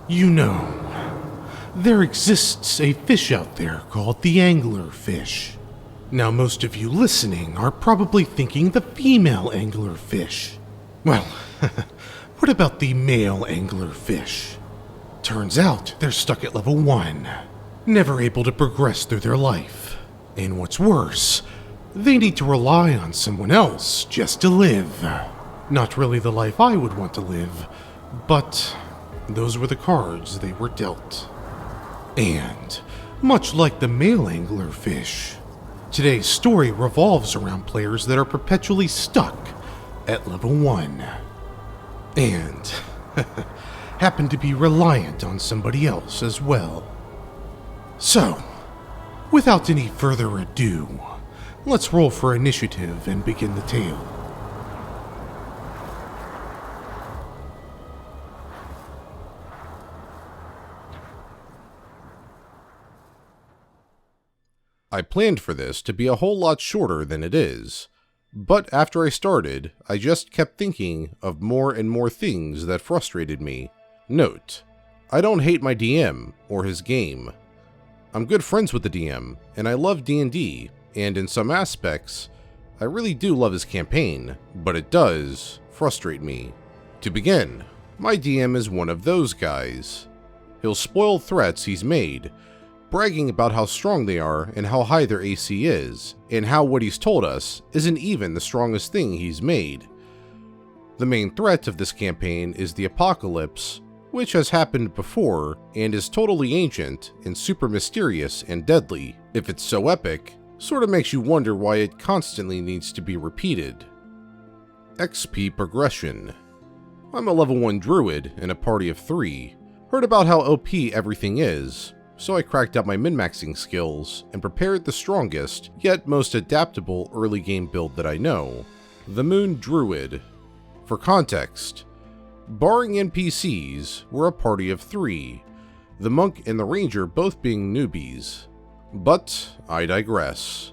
You know, there exists a fish out there called the anglerfish. Now, most of you listening are probably thinking the female anglerfish. Well, what about the male anglerfish? Turns out they're stuck at level 1, never able to progress through their life. And what's worse, they need to rely on someone else just to live. Not really the life I would want to live, but those were the cards they were dealt. And, much like the male anglerfish, today's story revolves around players that are perpetually stuck at level 1. And happen to be reliant on somebody else as well. So, without any further ado, let's roll for initiative and begin the tale. I planned for this to be a whole lot shorter than it is, but after I started, I just kept thinking of more and more things that frustrated me. Note, I don't hate my DM or his game. I'm good friends with the DM, and I love D&D, and in some aspects, I really do love his campaign, but it does frustrate me. To begin, my DM is one of those guys. He'll spoil threats he's made, bragging about how strong they are and how high their AC is, and how what he's told us isn't even the strongest thing he's made. The main threat of this campaign is the apocalypse, which has happened before and is totally ancient and super mysterious and deadly. If it's so epic, sorta makes you wonder why it constantly needs to be repeated. XP progression. I'm a level 1 druid in a party of 3. Heard about how OP everything is, so I cracked out my min-maxing skills and prepared the strongest, yet most adaptable early game build that I know, the Moon Druid. For context, barring NPCs, we're a party of 3, the monk and the ranger both being newbies. But I digress.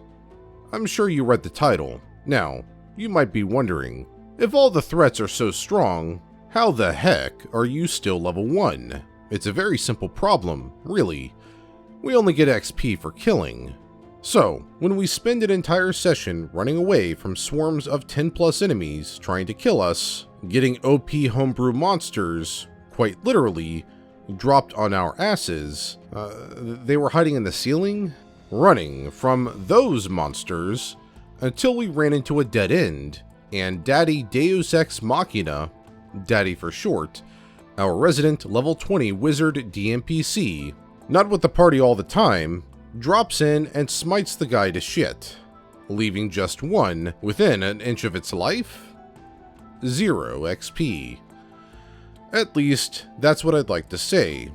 I'm sure you read the title. Now, you might be wondering, if all the threats are so strong, how the heck are you still level 1? It's a very simple problem, really. We only get XP for killing. So, when we spend an entire session running away from swarms of 10+ enemies trying to kill us, getting OP homebrew monsters, quite literally, dropped on our asses, they were hiding in the ceiling, running from those monsters until we ran into a dead end, and Daddy Deus Ex Machina, Daddy for short, our resident level 20 wizard DMPC, not with the party all the time, drops in and smites the guy to shit, leaving just one within an inch of its life? 0 XP. At least, that's what I'd like to say.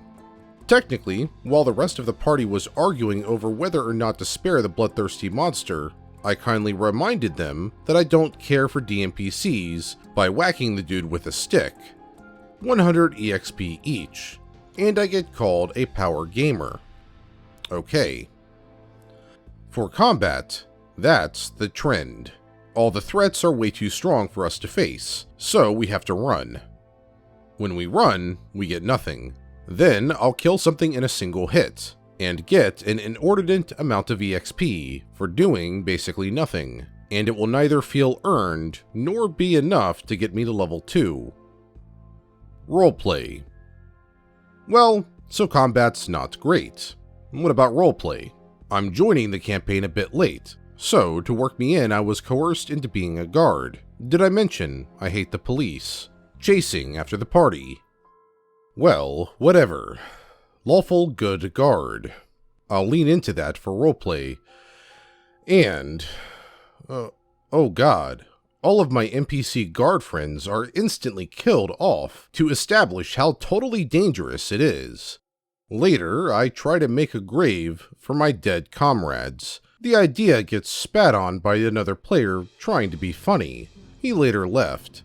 Technically, while the rest of the party was arguing over whether or not to spare the bloodthirsty monster, I kindly reminded them that I don't care for DMPCs by whacking the dude with a stick. 100 EXP each, and I get called a power gamer. Okay. For combat, that's the trend. All the threats are way too strong for us to face, so we have to run. When we run, we get nothing. Then I'll kill something in a single hit, and get an inordinate amount of EXP for doing basically nothing, and it will neither feel earned nor be enough to get me to level 2. Roleplay. Well, so combat's not great. What about roleplay? I'm joining the campaign a bit late, so to work me in I was coerced into being a guard. Did I mention I hate the police? Chasing after the party. Well, whatever. Lawful good guard. I'll lean into that for roleplay. And, oh god, all of my NPC guard friends are instantly killed off to establish how totally dangerous it is. Later, I try to make a grave for my dead comrades. The idea gets spat on by another player trying to be funny. He later left.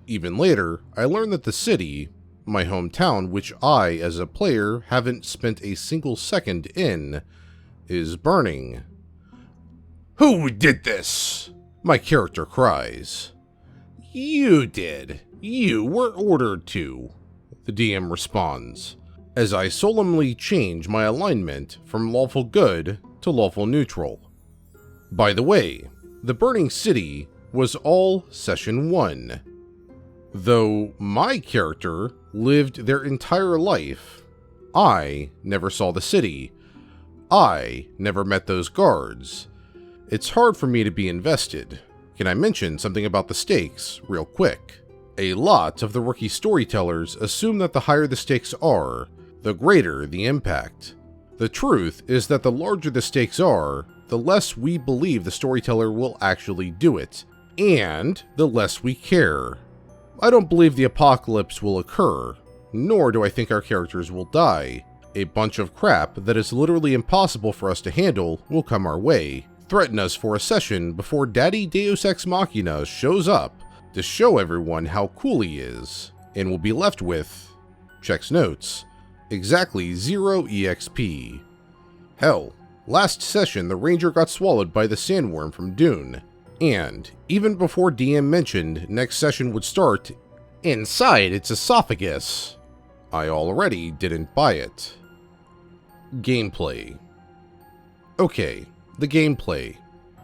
Even later, I learned that the city, my hometown, which I, as a player, haven't spent a single second in, is burning. "Who did this?" my character cries. "You did. You were ordered to," the DM responds. as I solemnly change my alignment from lawful good to lawful neutral. By the way, the burning city was all Session 1. Though my character lived their entire life, I never saw the city. I never met those guards. It's hard for me to be invested. Can I mention something about the stakes real quick? A lot of the rookie storytellers assume that the higher the stakes are, the greater the impact. The truth is that the larger the stakes are, the less we believe the storyteller will actually do it, and the less we care. I don't believe the apocalypse will occur, nor do I think our characters will die. A bunch of crap that is literally impossible for us to handle will come our way, threaten us for a session before Daddy Deus Ex Machina shows up to show everyone how cool he is, and we'll be left with, checks notes, exactly 0 EXP. Hell, last session the ranger got swallowed by the sandworm from Dune, and even before DM mentioned next session would start, inside its esophagus, I already didn't buy it. Gameplay. Okay, the gameplay.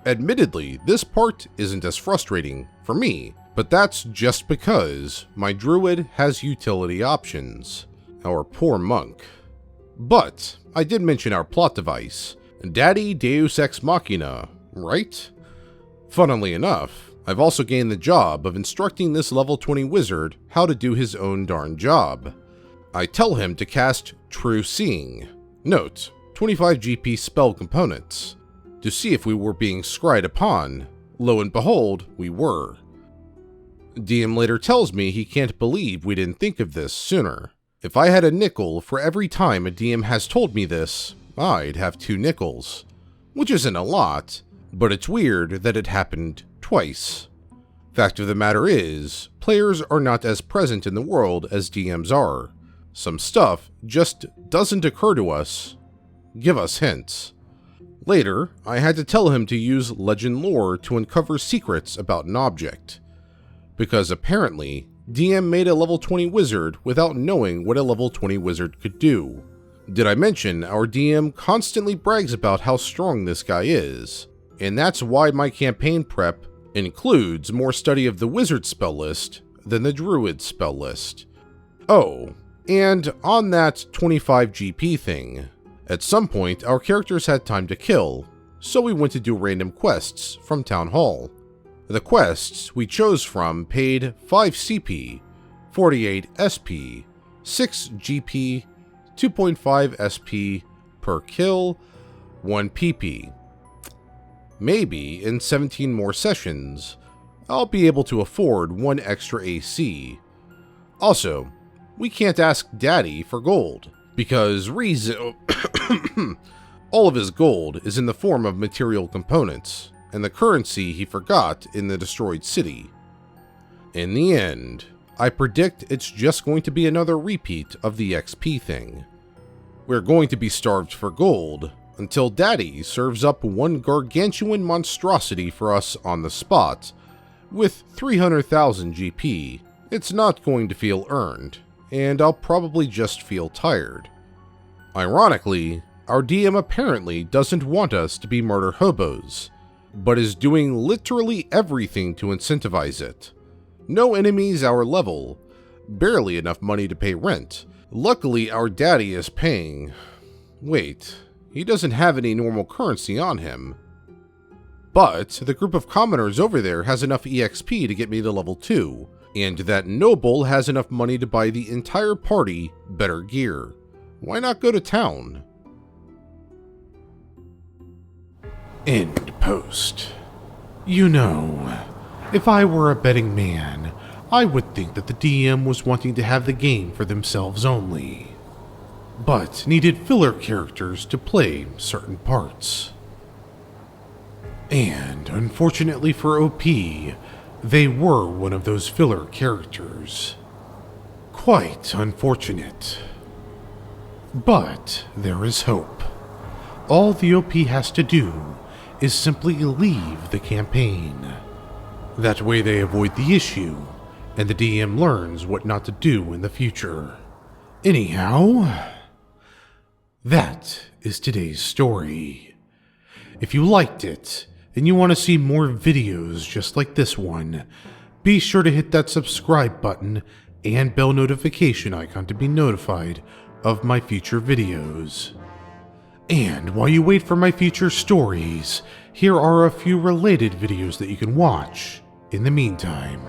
Admittedly, this part isn't as frustrating for me, but that's just because my druid has utility options. Our poor monk. But I did mention our plot device, Daddy Deus Ex Machina, right? Funnily enough, I've also gained the job of instructing this level 20 wizard how to do his own darn job. I tell him to cast True Seeing, note, 25 GP spell components, to see if we were being scryed upon. Lo and behold, we were. DM later tells me he can't believe we didn't think of this sooner. If I had a nickel for every time a DM has told me this, I'd have 2 nickels. Which isn't a lot, but it's weird that it happened twice. Fact of the matter is, players are not as present in the world as DMs are. Some stuff just doesn't occur to us. Give us hints. Later, I had to tell him to use legend lore to uncover secrets about an object, because apparently, DM made a level 20 wizard without knowing what a level 20 wizard could do. Did I mention our DM constantly brags about how strong this guy is, and that's why my campaign prep includes more study of the wizard spell list than the druid spell list. Oh, and on that 25 GP thing, at some point our characters had time to kill, so we went to do random quests from Town Hall. The quests we chose from paid 5 CP, 48 SP, 6 GP, 2.5 SP per kill, 1 PP. Maybe in 17 more sessions, I'll be able to afford 1 extra AC. Also, we can't ask Daddy for gold, because all of his gold is in the form of material components, and the currency he forgot in the destroyed city. In the end, I predict it's just going to be another repeat of the XP thing. We're going to be starved for gold until Daddy serves up 1 gargantuan monstrosity for us on the spot. With 300,000 GP, it's not going to feel earned, and I'll probably just feel tired. Ironically, our DM apparently doesn't want us to be murder hobos, but is doing literally everything to incentivize it. No enemies our level, barely enough money to pay rent. Luckily, our daddy is paying. Wait, he doesn't have any normal currency on him. But the group of commoners over there has enough EXP to get me to level 2, and that noble has enough money to buy the entire party better gear. Why not go to town? End post. You know, if I were a betting man, I would think that the DM was wanting to have the game for themselves only, but needed filler characters to play certain parts. And unfortunately for OP, they were one of those filler characters. Quite unfortunate. But there is hope. All the OP has to do is simply leave the campaign. That way they avoid the issue, and the DM learns what not to do in the future. Anyhow, That is today's story. If you liked it, and you want to see more videos just like this one, be sure to hit that subscribe button and bell notification icon to be notified of my future videos. And while you wait for my future stories, here are a few related videos that you can watch in the meantime.